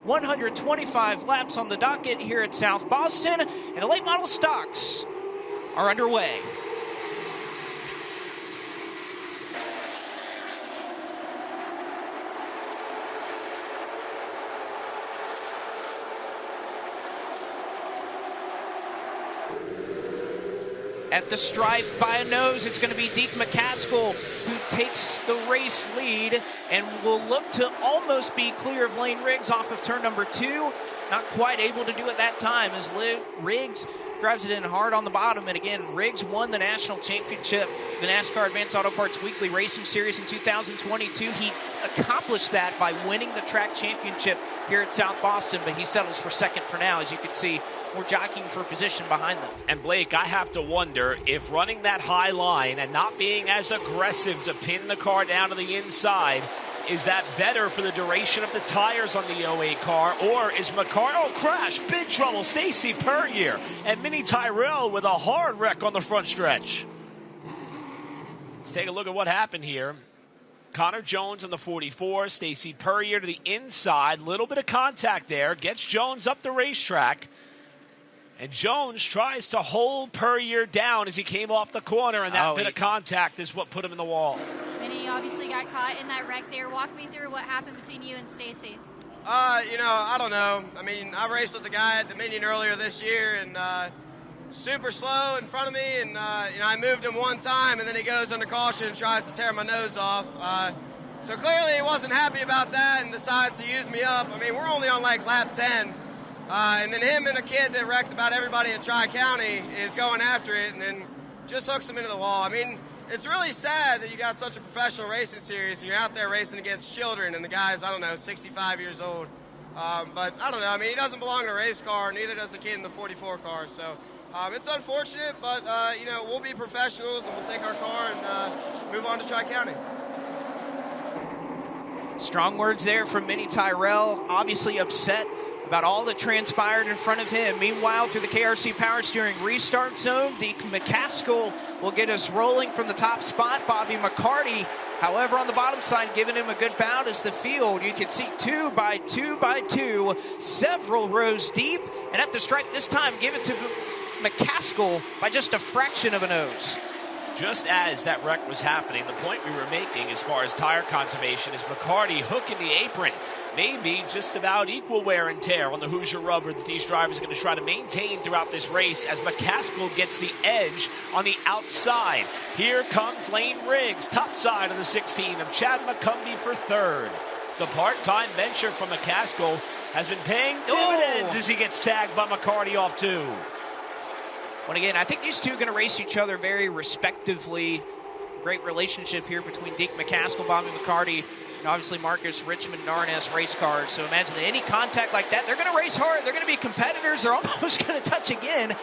125 laps on the docket here at South Boston, and the late model stocks are underway. At the stripe by a nose, it's going to be Deke McCaskill who takes the race lead and will look to almost be clear of Lane Riggs off of turn number 2. Not quite able to do it that time as Riggs drives it in hard on the bottom. And again, Riggs won the national championship, the NASCAR Advanced Auto Parts Weekly Racing Series in 2022. He accomplished that by winning the track championship here at South Boston, but he settles for second for now. As you can see, we're jockeying for position behind them. And Blake, I have to wonder if running that high line and not being as aggressive to pin the car down to the inside, is that better for the duration of the tires on the 08 car? Or is crash, big trouble, Stacy Puryear and Minnie Tyrell with a hard wreck on the front stretch. Let's take a look at what happened here. Connor Jones on the 44, Stacy Puryear to the inside, little bit of contact there, gets Jones up the racetrack. And Jones tries to hold Puryear down as he came off the corner, and that bit of contact is what put him in the wall. And he obviously got caught in that wreck there. Walk me through what happened between you and Stacy. I don't know. I mean, I raced with the guy at Dominion earlier this year, and super slow in front of me, and I moved him one time, and then he goes under caution and tries to tear my nose off. So clearly he wasn't happy about that and decides to use me up. I mean, we're only on like lap 10. And then him and a kid that wrecked about everybody in Tri-County is going after it and then just hooks him into the wall. I mean, it's really sad that you got such a professional racing series and you're out there racing against children and the guy's, 65 years old. But I don't know. I mean, he doesn't belong in a race car, neither does the kid in the 44 car. So it's unfortunate, but, we'll be professionals and we'll take our car and move on to Tri-County. Strong words there from Minnie Tyrell, obviously upset about all that transpired in front of him. Meanwhile, through the KRC Power Steering restart zone, Deke McCaskill will get us rolling from the top spot. Bobby McCarty, however, on the bottom side, giving him a good bout as the field. You can see 2 by 2 by 2, several rows deep. And at the stripe this time, give it to McCaskill by just a fraction of a nose. Just as that wreck was happening, the point we were making as far as tire conservation is McCarty hooking the apron. Maybe just about equal wear and tear on the Hoosier rubber that these drivers are going to try to maintain throughout this race as McCaskill gets the edge on the outside. Here comes Lane Riggs, top side of the 16 of Chad McCumbee for third. The part-time venture from McCaskill has been paying dividends as he gets tagged by McCarty off 2. Well, again, I think these two are going to race each other very respectively. Great relationship here between Deke McCaskill, Bobby McCarty, and obviously Marcus Richmond and RNS race cars. So imagine any contact like that. They're going to race hard. They're going to be competitors. They're almost going to touch again.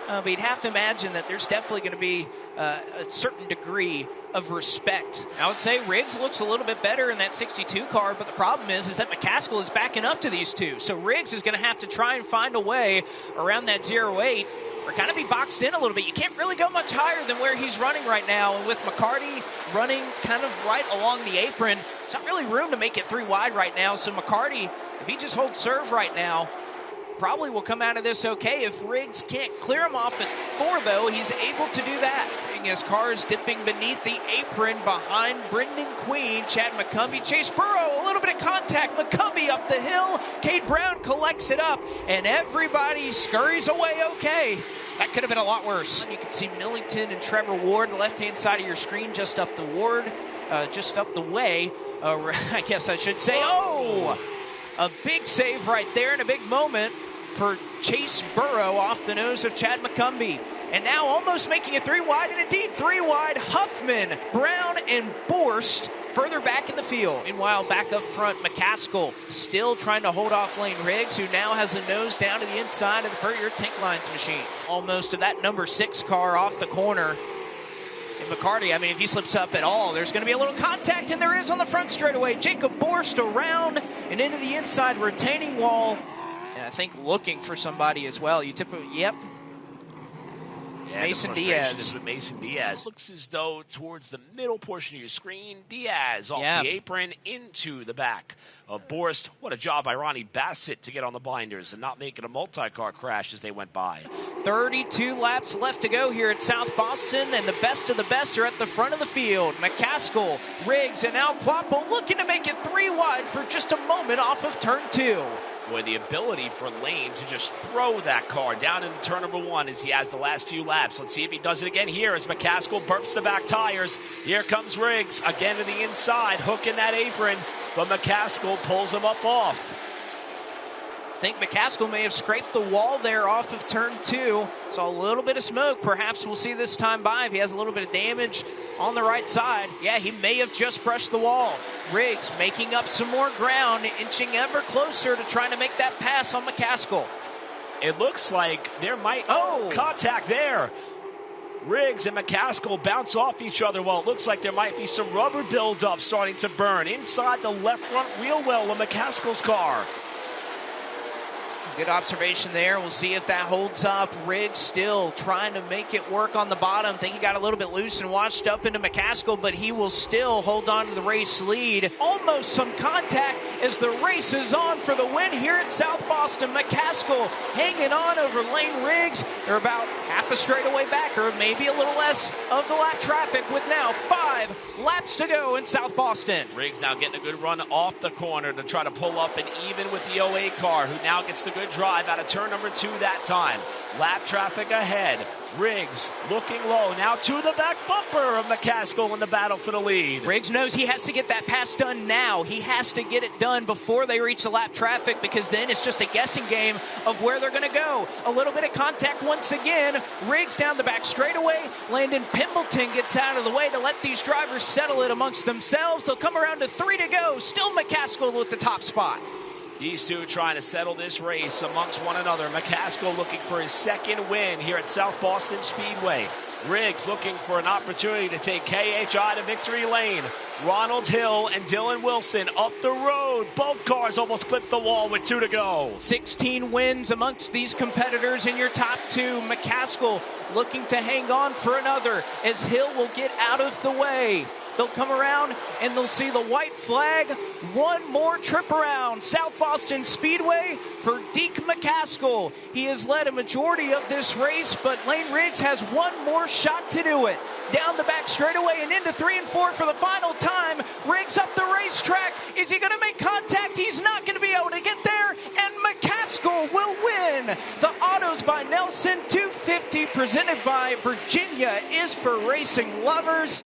But you'd have to imagine that there's definitely going to be a certain degree of respect. I would say Riggs looks a little bit better in that 62 car, but the problem is that McCaskill is backing up to these two. So Riggs is going to have to try and find a way around that 08 or kind of be boxed in a little bit. You can't really go much higher than where he's running right now. And with McCarty running kind of right along the apron, there's not really room to make it 3 wide right now. So McCarty, if he just holds serve right now, probably will come out of this okay. If Riggs can't clear him off at 4, though, he's able to do that. His car is dipping beneath the apron behind Brendan Queen, Chad McCumbee, Chase Burrow, a little bit of contact. McCumbee up the hill. Cade Brown collects it up, and everybody scurries away okay. That could have been a lot worse. You can see Millington and Trevor Ward, the left-hand side of your screen, just up the way. I guess I should say. Oh, a big save right there and a big moment for Chase Burrow off the nose of Chad McCumbee. And now almost making it 3 wide, and indeed 3 wide. Huffman, Brown, and Borst further back in the field. Meanwhile, back up front, McCaskill still trying to hold off Lane Riggs, who now has a nose down to the inside of the Puryear tank lines machine. Almost of that number 6 car off the corner. And McCarty, if he slips up at all, there's going to be a little contact, and there is on the front straightaway. Jacob Borst around and into the inside retaining wall. And I think looking for somebody as well. You typically, Yeah, Mason the frustration Diaz. is with Mason Diaz. Looks as though towards the middle portion of your screen, Diaz off Yeah. the apron into the back of Borst. What a job by Ronnie Bassett to get on the binders and not make it a multi-car crash as they went by. 32 laps left to go here at South Boston, and the best of the best are at the front of the field. McCaskill, Riggs, and now Quapo looking to make it 3 wide for just a moment off of turn 2. Boy, the ability for Lane to just throw that car down into turn number 1 as he has the last few laps. Let's see if he does it again here as McCaskill burps the back tires. Here comes Riggs again to the inside, hooking that apron, but McCaskill pulls him up off. I think McCaskill may have scraped the wall there off of turn 2. Saw a little bit of smoke. Perhaps we'll see this time by if he has a little bit of damage on the right side. Yeah, he may have just brushed the wall. Riggs making up some more ground, inching ever closer to trying to make that pass on McCaskill. It looks like there might contact there. Riggs and McCaskill bounce off each other. Well, it looks like there might be some rubber buildup starting to burn inside the left front wheel well of McCaskill's car. Good observation there. We'll see if that holds up. Riggs still trying to make it work on the bottom. Think he got a little bit loose and washed up into McCaskill, but he will still hold on to the race lead. Almost some contact as the race is on for the win here at South Boston. McCaskill hanging on over Lane Riggs. They're about half a straightaway back, or maybe a little less of the lap traffic with now 5 laps to go in South Boston. Riggs now getting a good run off the corner to try to pull up and even with the 08 car, who now gets the good drive out of turn number 2 that time. Lap traffic ahead. Riggs looking low now to the back bumper of McCaskill in the battle for the lead. Riggs knows he has to get that pass done now. He has to get it done before they reach the lap traffic, because then it's just a guessing game of where they're going to go. A little bit of contact once again. Riggs down the back straightaway. Landon Pimbleton gets out of the way to let these drivers settle it amongst themselves. They'll come around to 3 to go. Still McCaskill with the top spot. These two trying to settle this race amongst one another. McCaskill looking for his 2nd win here at South Boston Speedway. Riggs looking for an opportunity to take KHI to victory lane. Ronald Hill and Dylan Wilson up the road. Both cars almost clipped the wall with 2 to go. 16 wins amongst these competitors in your top 2. McCaskill looking to hang on for another as Hill will get out of the way. They'll come around and they'll see the white flag. One more trip around South Boston Speedway for Deke McCaskill. He has led a majority of this race, but Lane Riggs has one more shot to do it. Down the back straightaway and into 3 and 4 for the final time. Riggs up the racetrack. Is he going to make contact? He's not going to be able to get there, and McCaskill will win. The Autos by Nelson 250 presented by Virginia is for racing lovers.